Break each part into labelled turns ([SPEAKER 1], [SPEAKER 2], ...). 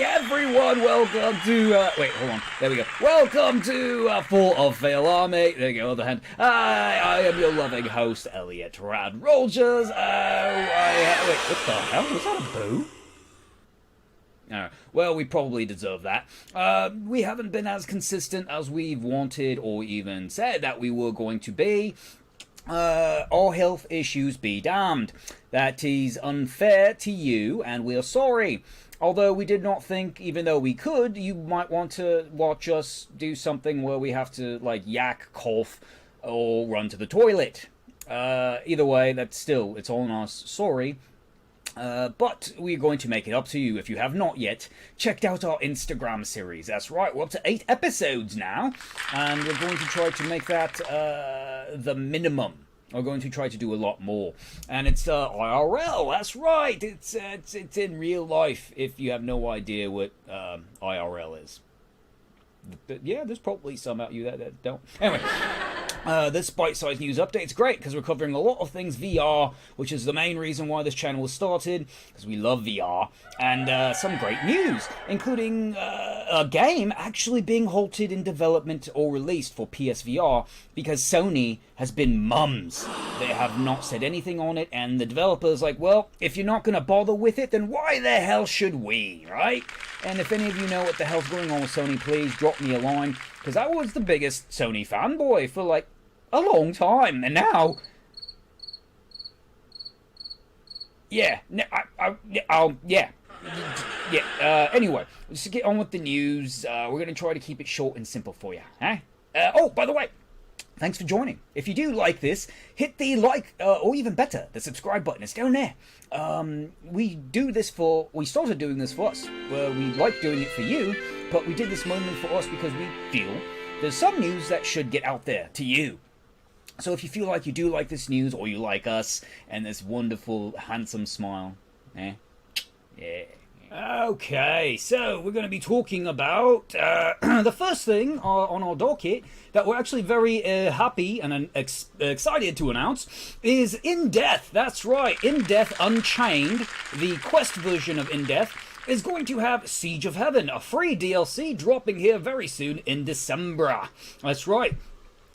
[SPEAKER 1] everyone, welcome to, wait, hold on, there we go. Welcome to Full of VR, mate. There you go, other hand. I am your loving host, Elliot Rad Rogers. Wait, what the hell? Was that a boo? Well, we probably deserve that. We haven't been as consistent as we've wanted or even said that we were going to be. Our health issues be damned. That is unfair to you, and we're sorry. Although we did not think, even though we could, you might want to watch us do something where we have to, like, yak, cough, or run to the toilet. Either way, that's still, it's all on us. Sorry. But we're going to make it up to you if you have not yet checked out our Instagram series. That's right, we're up to 8 episodes now, and we're going to try to make that the minimum. We're going to try to do a lot more, and it's IRL. That's right, it's in real life. If you have no idea what IRL is, but yeah, there's probably some out you that don't. Anyway. This bite-sized news update's great because we're covering a lot of things VR, which is the main reason why this channel was started, because we love VR, and some great news, including a game actually being halted in development or released for PSVR because Sony has been mums. They have not said anything on it, and the developer's like, well, if you're not going to bother with it, then why the hell should we, right? And if any of you know what the hell's going on with Sony, please drop me a line, because I was the biggest Sony fanboy for, like, a long time, and now... Yeah, anyway, let's get on with the news. We're going to try to keep it short and simple for you, huh? Oh, by the way, thanks for joining. If you do like this, hit the like, or even better, the subscribe button. It's down there. We started doing this for us. We like doing it for you, but we did this moment for us because we feel there's some news that should get out there to you. So if you feel like you do like this news, or you like us, and this wonderful, handsome smile, yeah. Okay, so we're going to be talking about the first thing on our docket that we're actually very happy and excited to announce is InDeath. That's right, InDeathUnchained, the Quest version of InDeath, is going to have Siege of Heaven, a free DLC dropping here very soon in December. That's right.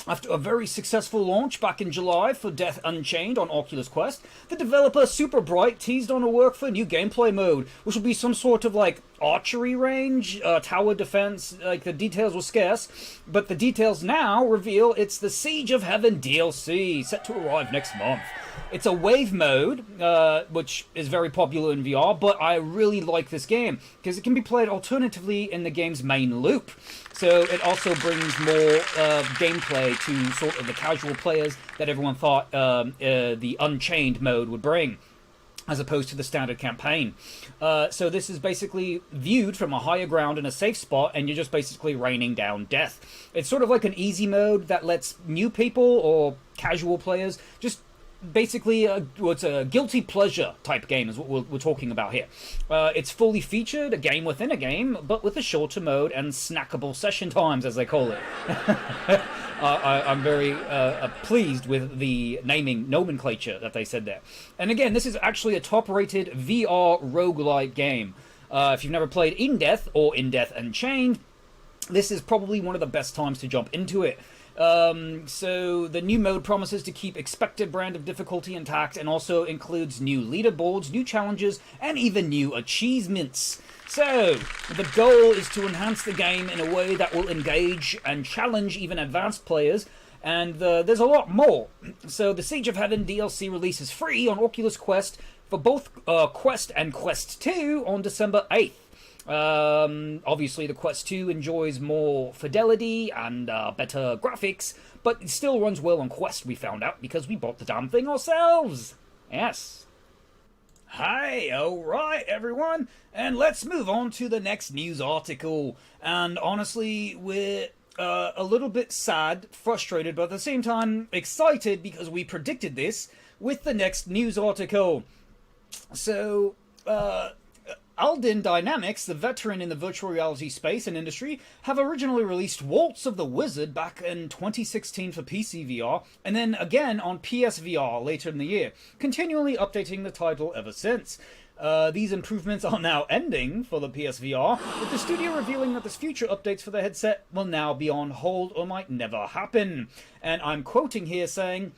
[SPEAKER 1] After a very successful launch back in July for Death Unchained on Oculus Quest, the developer Super Bright teased on a work for a new gameplay mode, which will be some sort of, like, archery range, tower defense. Like, the details were scarce, but the details now reveal it's the Siege of Heaven DLC, set to arrive next month. It's a wave mode, which is very popular in VR, but I really like this game, because it can be played alternatively in the game's main loop. So it also brings more gameplay to sort of the casual players that everyone thought the Unchained mode would bring, as opposed to the standard campaign. So this is basically viewed from a higher ground in a safe spot, and you're just basically raining down death. It's sort of like an easy mode that lets new people or casual players just basically it's a guilty pleasure type game is what we're talking about here. It's fully featured, a game within a game, but with a shorter mode and snackable session times, as they call it. I'm very pleased with the naming nomenclature that they said there. And again, this is actually a top-rated VR roguelike game. If you've never played InDeath or InDeathUnchained, this is probably one of the best times to jump into it. So the new mode promises to keep expected brand of difficulty intact, and also includes new leaderboards, new challenges, and even new achievements. So the goal is to enhance the game in a way that will engage and challenge even advanced players, and there's a lot more. So the Siege of Heaven DLC release is free on Oculus Quest for both Quest and Quest 2 on December 8th. Obviously the Quest 2 enjoys more fidelity and better graphics, but it still runs well on Quest, we found out, because we bought the damn thing ourselves. Yes. Hi, alright everyone, and let's move on to the next news article. And honestly, we're a little bit sad, frustrated, but at the same time excited, because we predicted this with the next news article. So, Alden Dynamics, the veteran in the virtual reality space and industry, have originally released Waltz of the Wizard back in 2016 for PC VR, and then again on PSVR later in the year, continually updating the title ever since. These improvements are now ending for the PSVR, with the studio revealing that the future updates for the headset will now be on hold or might never happen. And I'm quoting here saying,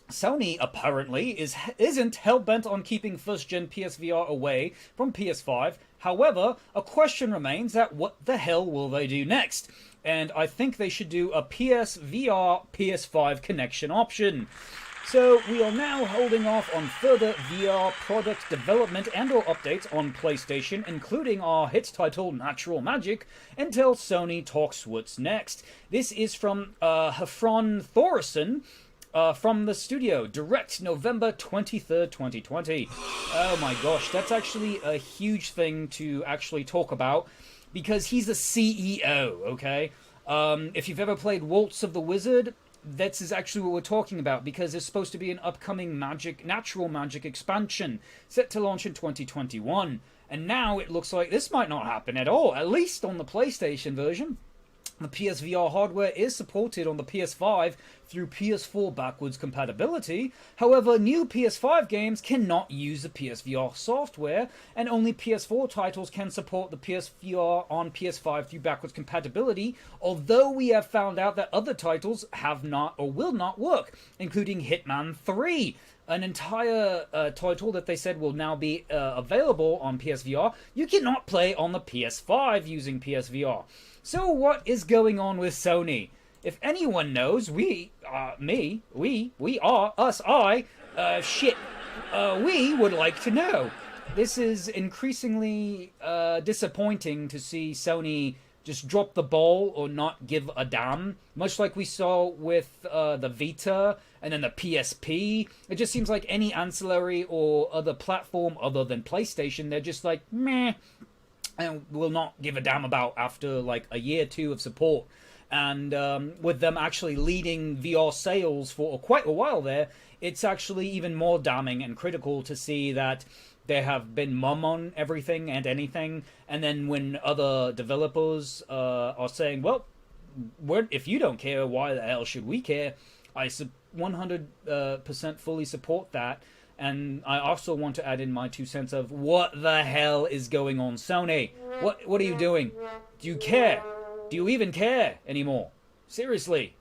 [SPEAKER 1] Sony apparently isn't hell-bent on keeping first-gen PSVR away from PS5. However, a question remains that what the hell will they do next? And I think they should do a PSVR PS5 connection option. So we are now holding off on further VR product development and or updates on PlayStation, including our hit title Natural Magic, until Sony talks what's next. This is from Hafron Thorson from the studio, direct November 23rd, 2020. Oh my gosh, that's actually a huge thing to actually talk about, because he's a CEO, okay? If you've ever played Waltz of the Wizard, this is actually what we're talking about, because there's supposed to be an upcoming Natural Magic expansion set to launch in 2021. And now it looks like this might not happen at all, at least on the PlayStation version. The PSVR hardware is supported on the PS5 through PS4 backwards compatibility. However, new PS5 games cannot use the PSVR software, and only PS4 titles can support the PSVR on PS5 through backwards compatibility, although we have found out that other titles have not or will not work, including Hitman 3. An entire title that they said will now be available on PSVR, you cannot play on the PS5 using PSVR. So what is going on with Sony? If anyone knows, we would like to know. This is increasingly disappointing to see Sony just drop the ball or not give a damn, much like we saw with the Vita and then the PSP. It just seems like any ancillary or other platform other than PlayStation, they're just like, meh, and will not give a damn about after like a year or two of support. And with them actually leading VR sales for quite a while there, it's actually even more damning and critical to see that they have been mum on everything and anything. And then when other developers are saying, well, if you don't care, why the hell should we care? I 100% fully support that. And I also want to add in my 2 cents of what the hell is going on, Sony? What are you doing? Do you care? Do you even care anymore? Seriously.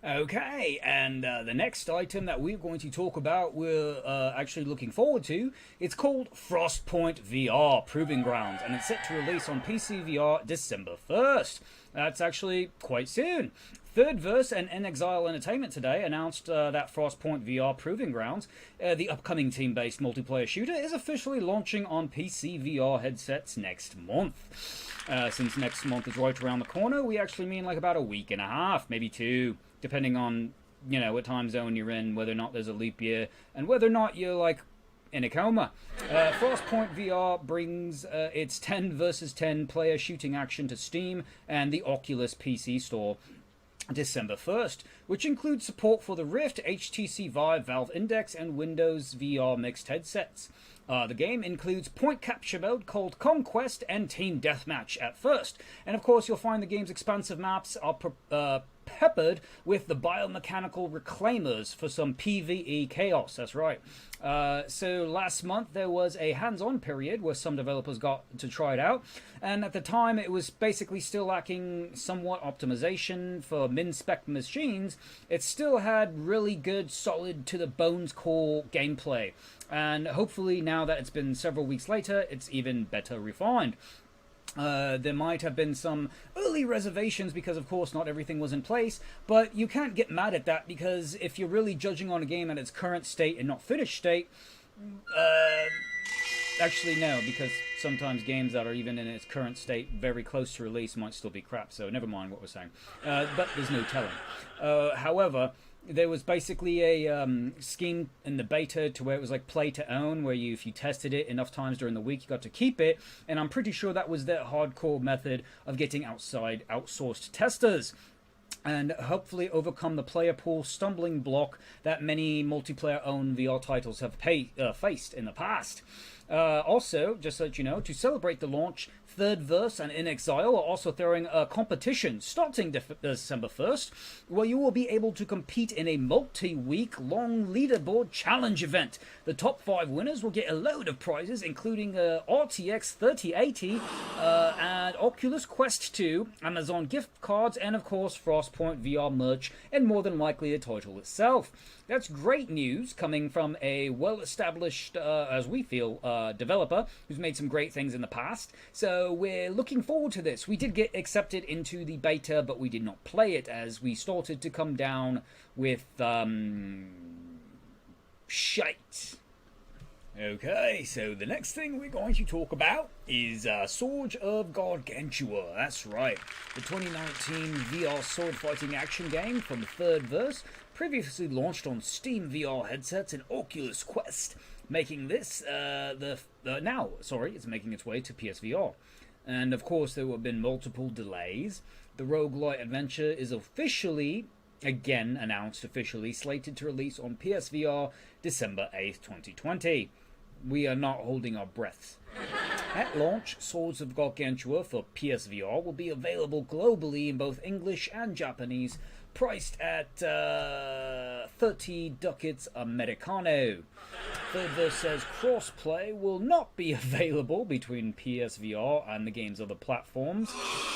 [SPEAKER 1] Okay, and the next item that we're going to talk about, we're actually looking forward to. It's called FrostpointVR Proving Grounds, and it's set to release on PC VR December 1st. That's actually quite soon. Third Verse and inXile Entertainment today announced that FrostpointVR Proving Grounds, the upcoming team-based multiplayer shooter, is officially launching on PC VR headsets next month. Since next month is right around the corner, we actually mean like about a week and a half, maybe 2, depending on, you know, what time zone you're in, whether or not there's a leap year, and whether or not you're like in a coma. Frostpoint VR brings its 10 versus 10 player shooting action to Steam and the Oculus PC Store December 1st, which includes support for the Rift, HTC Vive, Valve Index, and Windows VR mixed headsets. The game includes point capture mode called Conquest and Team Deathmatch at first, and of course you'll find the game's expansive maps are peppered with the biomechanical reclaimers for some PvE chaos. That's right. So last month there was a hands-on period where some developers got to try it out, and at the time it was basically still lacking somewhat optimization for min-spec machines. It still had really good, solid, to-the-bones core gameplay, and hopefully now that it's been several weeks later, it's even better refined. There might have been some early reservations because, of course, not everything was in place, but you can't get mad at that, because if you're really judging on a game at its current state and not finished state, actually no, because sometimes games that are even in its current state very close to release might still be crap, so never mind what we're saying. But there's no telling. However, there was basically a scheme in the beta to where it was like play to own, where if you tested it enough times during the week, you got to keep it. And I'm pretty sure that was their hardcore method of getting outsourced testers, and hopefully overcome the player pool stumbling block that many multiplayer-owned VR titles have faced in the past. Also, just so that you know, to celebrate the launch, Third Verse and In Exile are also throwing a competition starting December 1st, where you will be able to compete in a multi-week long leaderboard challenge event. The top 5 winners will get a load of prizes, including RTX 3080 and Oculus Quest 2, Amazon gift cards, and of course Frostpoint VR merch, and more than likely the title itself. That's great news coming from a well-established, as we feel, developer who's made some great things in the past. So we're looking forward to this. We did get accepted into the beta, but we did not play it as we started to come down with shite. Okay, so the next thing we're going to talk about is Sword of Gargantua. That's right, the 2019 VR sword fighting action game from the Third Verse, previously launched on Steam VR headsets and Oculus Quest, making this it's making its way to PSVR. And of course, there have been multiple delays. The roguelite adventure is officially, again announced officially, slated to release on PSVR December 8th, 2020. We are not holding our breaths. At launch, Swords of Gargantua for PSVR will be available globally in both English and Japanese, priced at 30 ducats Americano. Third Verse says crossplay will not be available between PSVR and the game's other platforms,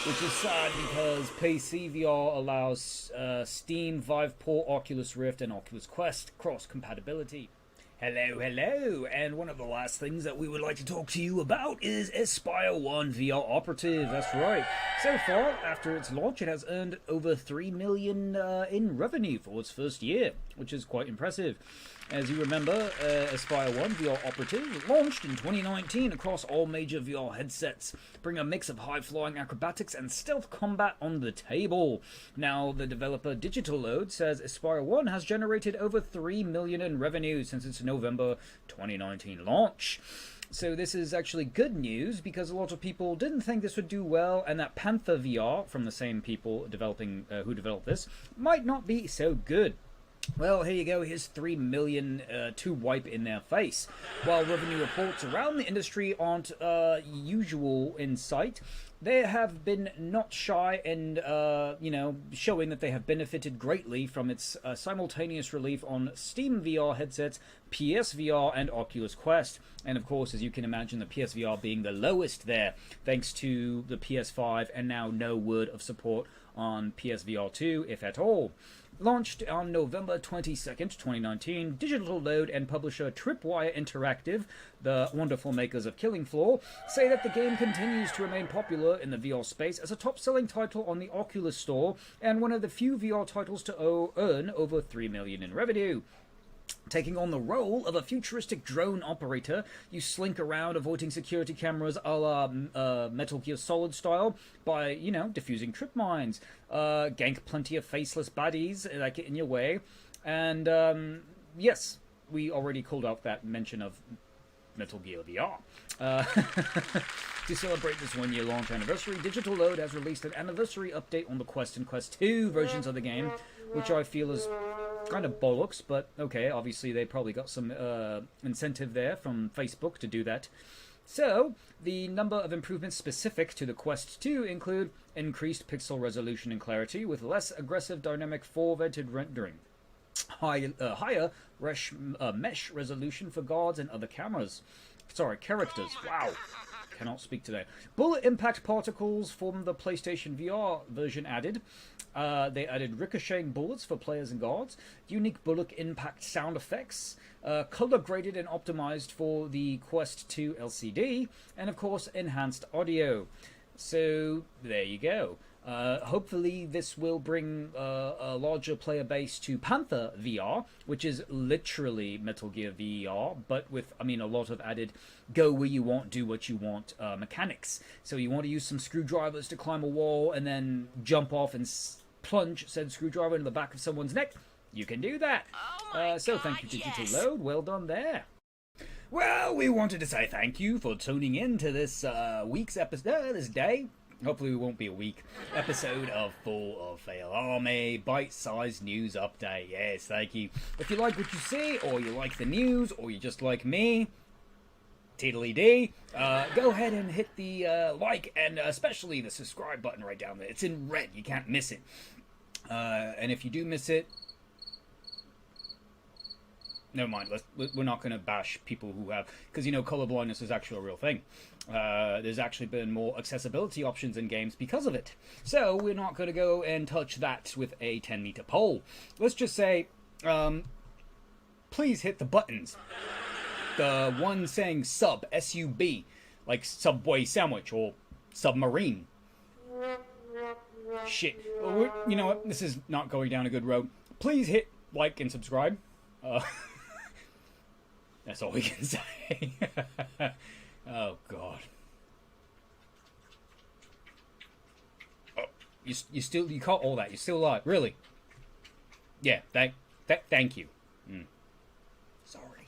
[SPEAKER 1] which is sad because PC VR allows Steam, Vive Pro, Oculus Rift, and Oculus Quest cross-compatibility. Hello, and one of the last things that we would like to talk to you about is Aspire 1 VR Operative. That's right. So far, after its launch, it has earned over $3 million in revenue for its first year, which is quite impressive. As you remember, Aspire 1 VR Operative launched in 2019 across all major VR headsets, bringing a mix of high-flying acrobatics and stealth combat on the table. Now, the developer Digital Load says Aspire 1 has generated over $3 million in revenue since its November 2019 launch. So this is actually good news because a lot of people didn't think this would do well, and that Panther VR, from the same people who developed this, might not be so good. Well, here you go. Here's $3 million to wipe in their face. While revenue reports around the industry aren't usual in sight, they have been not shy in, showing that they have benefited greatly from its simultaneous release on Steam VR headsets, PSVR, and Oculus Quest. And of course, as you can imagine, the PSVR being the lowest there, thanks to the PS5, and now no word of support on PSVR 2, if at all. Launched on November 22nd, 2019, Digital Load and publisher Tripwire Interactive, the wonderful makers of Killing Floor, say that the game continues to remain popular in the VR space as a top-selling title on the Oculus Store and one of the few VR titles to earn over $3 million in revenue. Taking on the role of a futuristic drone operator, you slink around avoiding security cameras a la Metal Gear Solid style by, defusing trip mines, gank plenty of faceless baddies that get in your way, and yes, we already called out that mention of Metal Gear VR. To celebrate this one-year launch anniversary, Digital Load has released an anniversary update on the Quest and Quest 2 versions of the game, which I feel is kind of bollocks, but okay, obviously they probably got some incentive there from Facebook to do that. So, the number of improvements specific to the Quest 2 include increased pixel resolution and clarity with less aggressive dynamic forwarded rendering, higher mesh resolution for guards and other characters. Wow. Cannot speak today. Bullet impact particles from the PlayStation VR version added. They added ricocheting bullets for players and guards, unique bullet impact sound effects, color graded and optimized for the Quest 2 LCD, and of course enhanced audio. So there you go. Hopefully this will bring a larger player base to Panther VR, which is literally Metal Gear VR, but with, a lot of added go where you want, do what you want mechanics. So you want to use some screwdrivers to climb a wall and then jump off and plunge said screwdriver into the back of someone's neck. You can do that. So thank you, Digital Load. Well done there. Well, we wanted to say thank you for tuning in to this week's episode, this day. Hopefully, it won't be a week episode of Full of Fail Army bite-sized news update. Yes, thank you. If you like what you see, or you like the news, or you just like me, tiddly-dee. Go ahead and hit the like and especially the subscribe button right down there. It's in red. You can't miss it. And if you do miss it, never mind. We're not going to bash people who have... Because, you know, colorblindness is actually a real thing. There's actually been more accessibility options in games because of it. So we're not going to go and touch that with a 10-meter pole. Let's just say, please hit the buttons. The one saying sub, S-U-B, like Subway Sandwich or Submarine. Shit. Well, you know what? This is not going down a good road. Please hit like and subscribe. That's all we can say. Oh, God. Oh, you caught all that. You're still alive. Really? Yeah, thank you. Sorry.